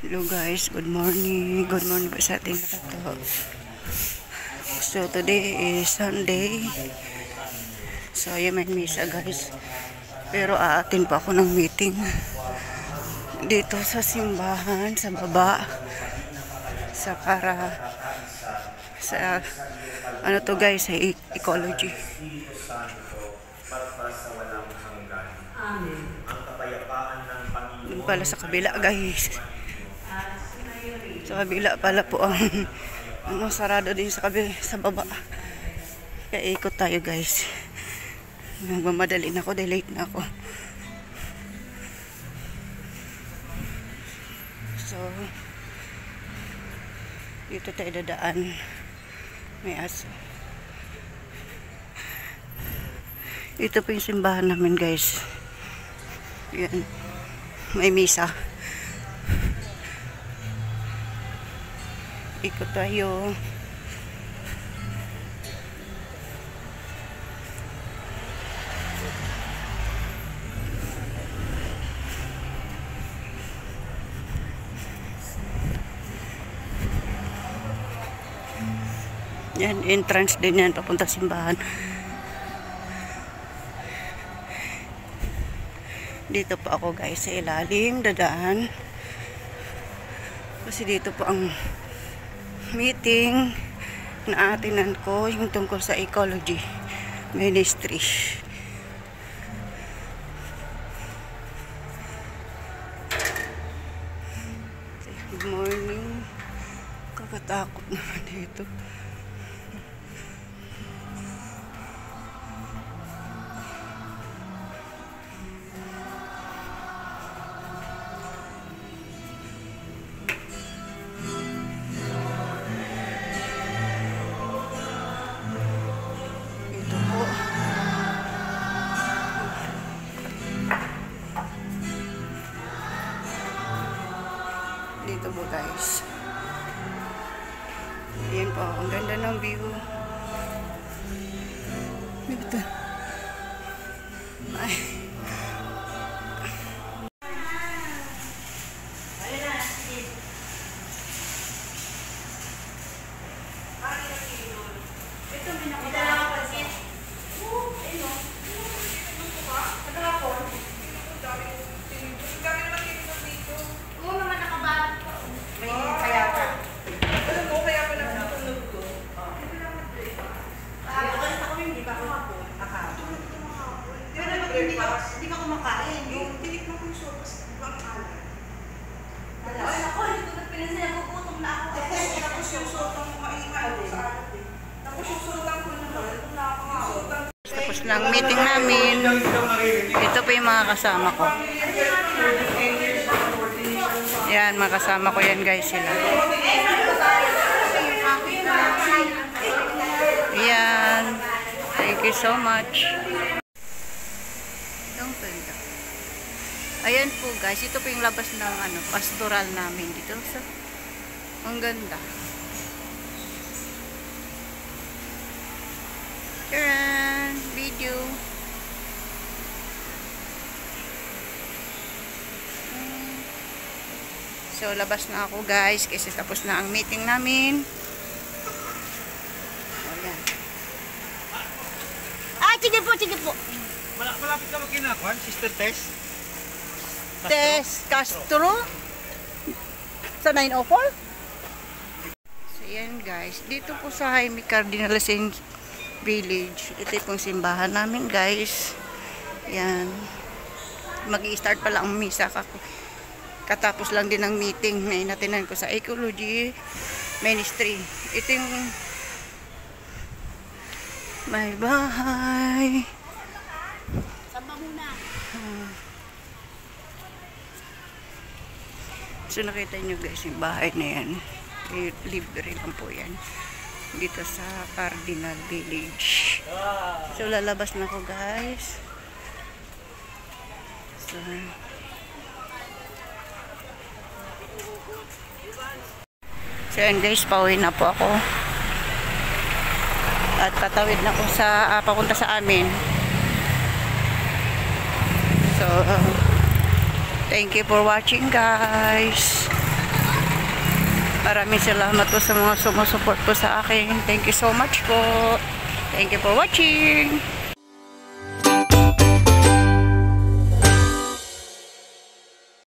Hello guys, good morning. Good morning po sa ating lahat. So today is Sunday. So ayan, may misa guys. Pero aatin pa ako ng meeting dito sa simbahan, sa baba. Sa ano to guys, sa ecology. Doon pala sa kabila guys. Sa kabila pala po ang sarado din sa kabila, sa baba. Kaya ikot tayo guys. Nagmamadali na ako, late na ako. So dito tayo dadaan. May aso. Ito po yung simbahan namin guys. Yan. May misa. Ikot tayo. Yan, entrance din yan papunta simbahan. Dito po ako guys sa ilalim dadaan. Kasi dito po ang meeting na atinan ko, yung tungkol sa ecology ministry. Good morning. Kakatakot naman dito. Dito po guys. Ayan po, ang ganda ng view. Dito. Ay. Hindi ka kumakain. Yung tinikman ko yung sopas, ibang alam. Ay, ako, hindi ko na pinansin. Nagugutom na ako. Tapos yung sotang maingay ako sa alat eh. Tapos yung sotang ko naman, na ako nga. Tapos ng meeting namin. Ito po yung mga kasama ko. Yan, mga kasama ko yan guys sila. Yan. Thank you so much. Ayan po guys, ito po yung labas ng pastoral namin dito. So, ang ganda. Charan! Video! So, labas na ako guys kasi tapos na ang meeting namin. Ayan. Sige po, sige po. Malapit ka magkinakuan, Sister Tess? Tess Castro? Sa 904? So, yan guys. Dito po sa Jaime Cardinal Village. Ito pong simbahan namin guys. Yan. Mag-i-start pa lang ang misa. Katapos lang din ang meeting na inatinan ko sa Ecology Ministry. Ito yung may bahay. Samba muna. So nakita nyo guys yung bahay na yan. Libre lang po yan. Dito sa Cardinal Village. So lalabas na ako guys. So yan guys, pauwi na po ako. At patawid na ako sa papunta sa amin. So thank you for watching guys. Maraming salamat po sa mga sumusupport po sa akin. Thank you so much po. Thank you for watching.